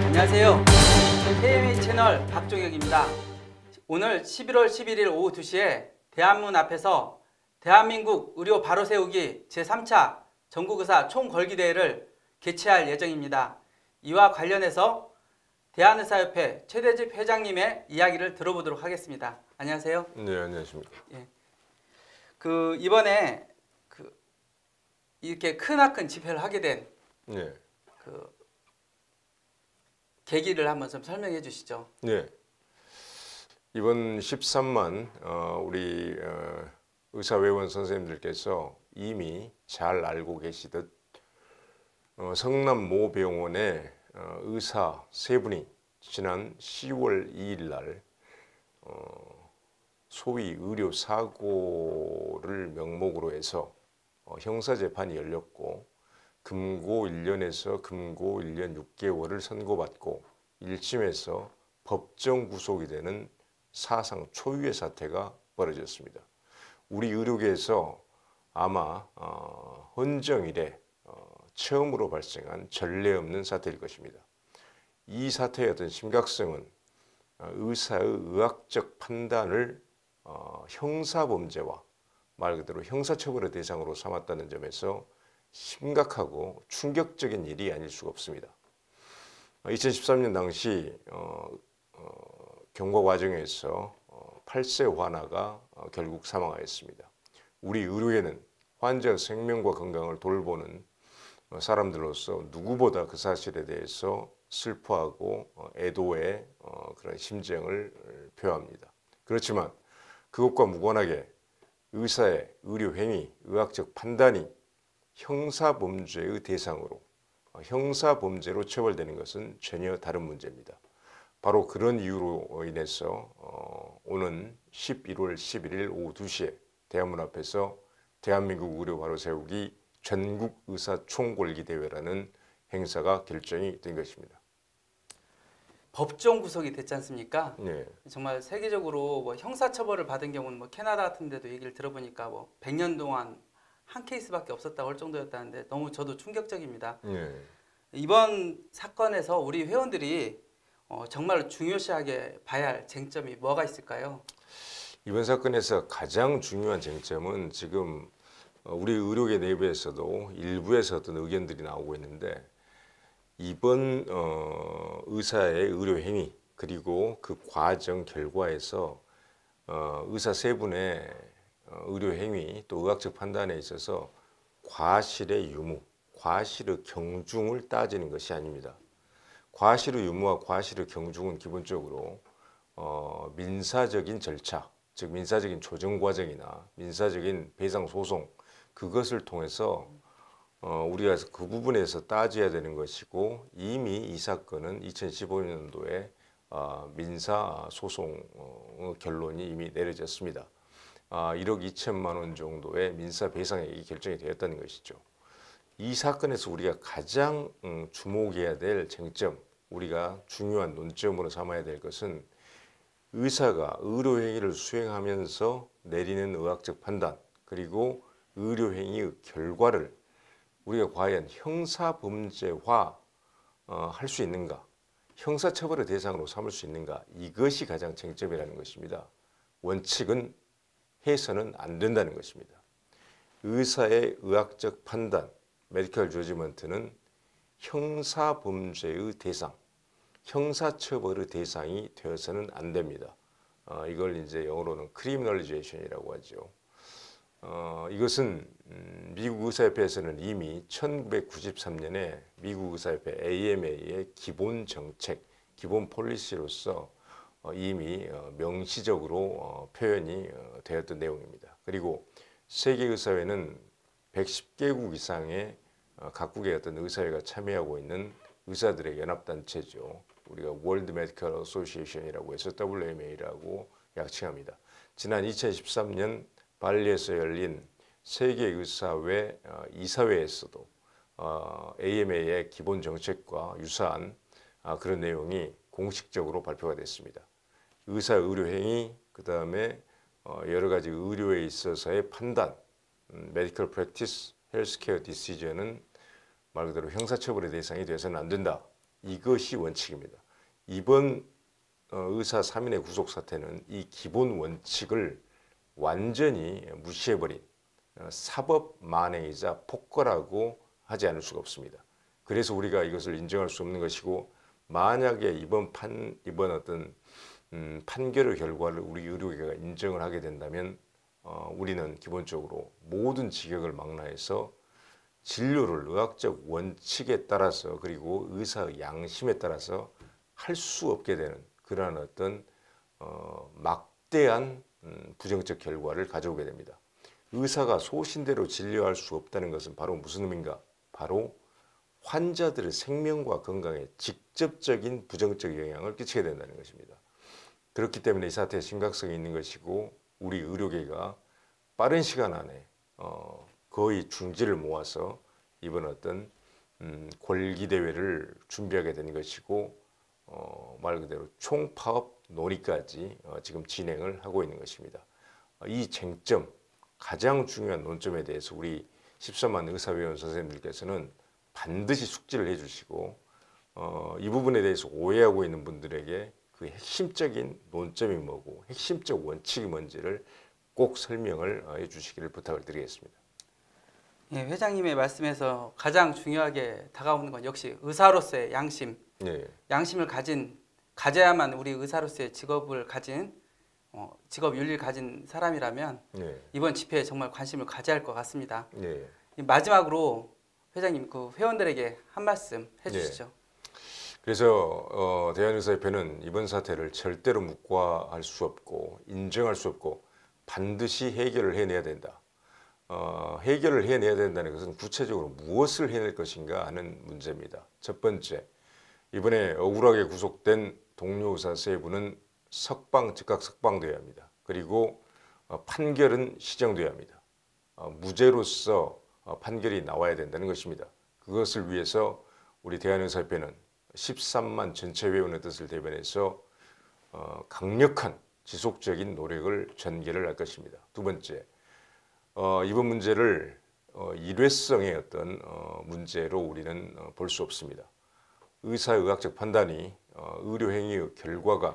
안녕하세요. KMA 채널 박종혁입니다. 오늘 11월 11일 오후 2시에 대한문 앞에서 대한민국 의료 바로 세우기 제3차 전국의사 총걸기대회를 개최할 예정입니다. 이와 관련해서 대한의사협회 최대집 회장님의 이야기를 들어보도록 하겠습니다. 안녕하세요. 네, 안녕하십니까. 예. 이번에 이렇게 크나큰 집회를 하게 된 네. 계기를 한번 좀 설명해 주시죠. 네. 이번 13만 우리 의사회원 선생님들께서 이미 잘 알고 계시듯 성남 모 병원의 의사 세 분이 지난 10월 2일 날 소위 의료 사고를 명목으로 해서 형사재판이 열렸고 금고 1년에서 금고 1년 6개월을 선고받고 1심에서 법정 구속이 되는 사상 초유의 사태가 벌어졌습니다. 우리 의료계에서 아마 헌정 이래 처음으로 발생한 전례 없는 사태일 것입니다. 이 사태의 어떤 심각성은 의사의 의학적 판단을 형사범죄와 말 그대로 형사처벌의 대상으로 삼았다는 점에서 심각하고 충격적인 일이 아닐 수가 없습니다. 2013년 당시 경과 과정에서 8세 환아가 결국 사망하였습니다. 우리 의료계는 환자 생명과 건강을 돌보는 사람들로서 누구보다 그 사실에 대해서 슬퍼하고 애도의 그런 심정을 표합니다. 그렇지만 그것과 무관하게 의사의 의료행위, 의학적 판단이 형사범죄의 대상으로 형사범죄로 처벌되는 것은 전혀 다른 문제입니다. 바로 그런 이유로 인해서 오는 11월 11일 오후 2시에 대한문 앞에서 대한민국 의료 바로 세우기 전국 의사 총궐기 대회라는 행사가 결정이 된 것입니다. 법정 구속이 됐지 않습니까? 네. 정말 세계적으로 형사처벌을 받은 경우는 캐나다 같은 데도 얘기를 들어보니까 100년 동안 한 케이스밖에 없었다고 할 정도였다는데 너무 저도 충격적입니다. 네. 이번 사건에서 우리 회원들이 정말 중요시하게 봐야 할 쟁점이 뭐가 있을까요? 이번 사건에서 가장 중요한 쟁점은 지금 우리 의료계 내부에서도 일부에서 어떤 의견들이 나오고 있는데 이번 의사의 의료행위 그리고 그 과정 결과에서 의사 세 분의 의료행위 또 의학적 판단에 있어서 과실의 유무, 과실의 경중을 따지는 것이 아닙니다. 과실의 유무와 과실의 경중은 기본적으로 민사적인 절차, 즉 민사적인 조정 과정이나 민사적인 배상 소송 그것을 통해서 우리가 그 부분에서 따져야 되는 것이고 이미 이 사건은 2015년도에 민사 소송 결론이 이미 내려졌습니다. 1억 2천만 원 정도의 민사 배상액이 결정이 되었다는 것이죠. 이 사건에서 우리가 가장 주목해야 될 쟁점, 우리가 중요한 논점으로 삼아야 될 것은 의사가 의료행위를 수행하면서 내리는 의학적 판단 그리고 의료행위의 결과를 우리가 과연 형사범죄화 할 수 있는가, 형사처벌의 대상으로 삼을 수 있는가, 이것이 가장 쟁점이라는 것입니다. 원칙은 해서는 안 된다는 것입니다. 의사의 의학적 판단, 메디컬 저지먼트는 형사범죄의 대상, 형사처벌의 대상이 되어서는 안 됩니다. 이걸 이제 영어로는 크리미널리제이션이라고 하죠. 이것은 미국 의사협회에서는 이미 1993년에 미국 의사협회 AMA의 기본 정책, 기본 폴리시로서 이미 명시적으로 표현이 되었던 내용입니다. 그리고 세계의사회는 110개국 이상의 각국의 어떤 의사회가 참여하고 있는 의사들의 연합단체죠. 우리가 월드 메디컬 어소시에이션이라고 해서 WMA라고 약칭합니다. 지난 2013년 발리에서 열린 세계의사회 이사회에서도 AMA의 기본 정책과 유사한 그런 내용이 공식적으로 발표가 됐습니다. 의사 의료행위, 그 다음에 여러 가지 의료에 있어서의 판단, 메디컬 프랙티스, 헬스케어 디시전은 말 그대로 형사처벌의 대상이 되어서는 안 된다. 이것이 원칙입니다. 이번 의사 3인의 구속 사태는 이 기본 원칙을 완전히 무시해버린 사법 만행이자 폭거라고 하지 않을 수가 없습니다. 그래서 우리가 이것을 인정할 수 없는 것이고, 만약에 이번 어떤 판결의 결과를 우리 의료계가 인정을 하게 된다면 우리는 기본적으로 모든 직역을 망라해서 진료를 의학적 원칙에 따라서 그리고 의사의 양심에 따라서 할 수 없게 되는 그러한 어떤 막대한 부정적 결과를 가져오게 됩니다. 의사가 소신대로 진료할 수 없다는 것은 바로 무슨 의미인가? 바로 환자들의 생명과 건강에 직접적인 부정적 영향을 끼치게 된다는 것입니다. 그렇기 때문에 이 사태의 심각성이 있는 것이고, 우리 의료계가 빠른 시간 안에 거의 중지를 모아서 이번 어떤 골기 대회를 준비하게 된 것이고, 말 그대로 총파업 논의까지 지금 진행을 하고 있는 것입니다. 이 쟁점, 가장 중요한 논점에 대해서 우리 13만 의사회원 선생님들께서는 반드시 숙지를 해주시고, 이 부분에 대해서 오해하고 있는 분들에게 그 핵심적인 논점이 뭐고 핵심적 원칙이 뭔지를 꼭 설명을 해주시기를 부탁을 드리겠습니다. 예, 회장님의 말씀에서 가장 중요하게 다가오는 건 역시 의사로서의 양심, 네. 양심을 가져야만 우리 의사로서의 직업을 가진 직업 윤리를 가진 사람이라면 네. 이번 집회에 정말 관심을 가져야 할 것 같습니다. 네. 마지막으로 회장님 그 회원들에게 한 말씀 해주시죠. 그래서 대한의사협회는 이번 사태를 절대로 묵과할 수 없고 인정할 수 없고 반드시 해결을 해내야 된다. 해결을 해내야 된다는 것은 구체적으로 무엇을 해낼 것인가 하는 문제입니다. 첫 번째, 이번에 억울하게 구속된 동료 의사 세 분은 즉각 석방돼야 합니다. 그리고 판결은 시정돼야 합니다. 무죄로서 판결이 나와야 된다는 것입니다. 그것을 위해서 우리 대한의사협회는 13만 전체 회원의 뜻을 대변해서 강력한 지속적인 노력을 전개를 할 것입니다. 두 번째, 이번 문제를 일회성의 어떤 문제로 우리는 볼 수 없습니다. 의사의학적 판단이 의료행위의 결과가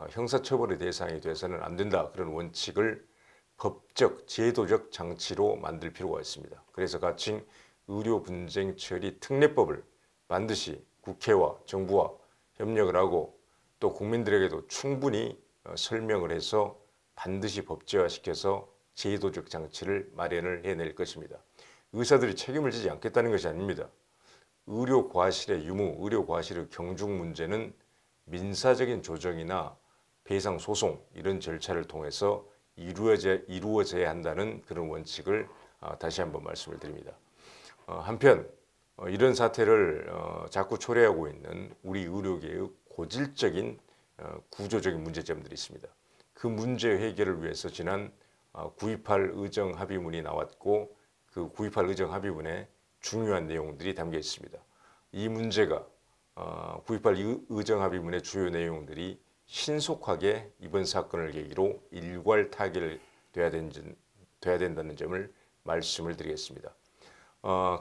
형사처벌의 대상이 돼서는 안 된다. 그런 원칙을 법적, 제도적 장치로 만들 필요가 있습니다. 그래서 가칭 의료분쟁처리 특례법을 반드시 국회와 정부와 협력을 하고 또 국민들에게도 충분히 설명을 해서 반드시 법제화시켜서 제도적 장치를 마련을 해낼 것입니다. 의사들이 책임을 지지 않겠다는 것이 아닙니다. 의료 과실의 유무, 의료 과실의 경중 문제는 민사적인 조정이나 배상 소송 이런 절차를 통해서 이루어져야 한다는 그런 원칙을 다시 한번 말씀을 드립니다. 한편 이런 사태를 자꾸 초래하고 있는 우리 의료계의 고질적인 구조적인 문제점들이 있습니다. 그 문제 해결을 위해서 지난 9.28 의정 합의문이 나왔고 그 9.28 의정 합의문에 중요한 내용들이 담겨 있습니다. 이 문제가 9.28 의정 합의문의 주요 내용들이 신속하게 이번 사건을 계기로 일괄 타결돼야 된다는 점을 말씀을 드리겠습니다.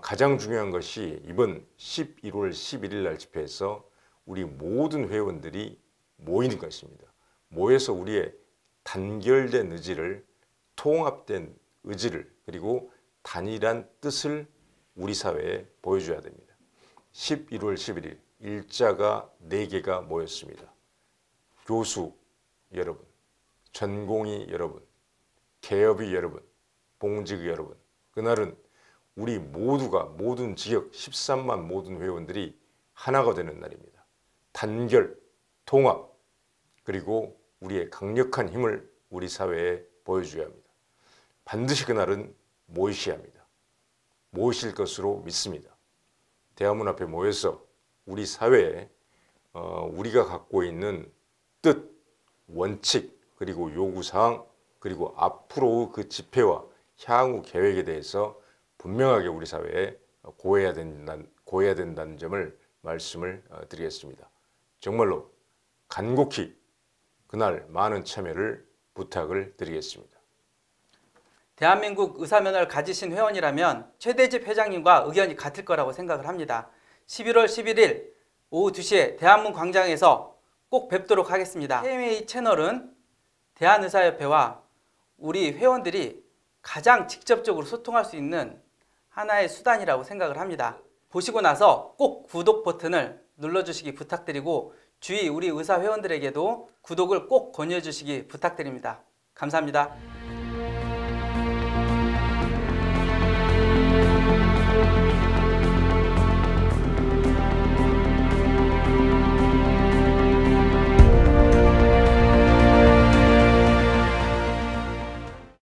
가장 중요한 것이 이번 11월 11일 날 집회에서 우리 모든 회원들이 모이는 것입니다. 모여서 우리의 단결된 의지를, 통합된 의지를, 그리고 단일한 뜻을 우리 사회에 보여줘야 됩니다. 11월 11일 일자가 4개가 모였습니다. 교수 여러분, 전공의 여러분, 개업의 여러분, 봉직의 여러분, 그날은 우리 모두가 모든 지역 13만 모든 회원들이 하나가 되는 날입니다. 단결, 통합, 그리고 우리의 강력한 힘을 우리 사회에 보여줘야 합니다. 반드시 그날은 모이셔야 합니다. 모이실 것으로 믿습니다. 대화문 앞에 모여서 우리 사회에 우리가 갖고 있는 뜻, 원칙, 그리고 요구사항, 그리고 앞으로 그 집회와 향후 계획에 대해서 분명하게 우리 사회에 고해야 된다는 점을 말씀을 드리겠습니다. 정말로 간곡히 그날 많은 참여를 부탁을 드리겠습니다. 대한민국 의사면허를 가지신 회원이라면 최대집 회장님과 의견이 같을 거라고 생각을 합니다. 11월 11일 오후 2시에 대한문 광장에서 꼭 뵙도록 하겠습니다. KMA 채널은 대한의사협회와 우리 회원들이 가장 직접적으로 소통할 수 있는 하나의 수단이라고 생각을 합니다. 보시고 나서 꼭 구독 버튼을 눌러주시기 부탁드리고 주위 우리 의사 회원들에게도 구독을 꼭 권유해 주시기 부탁드립니다. 감사합니다.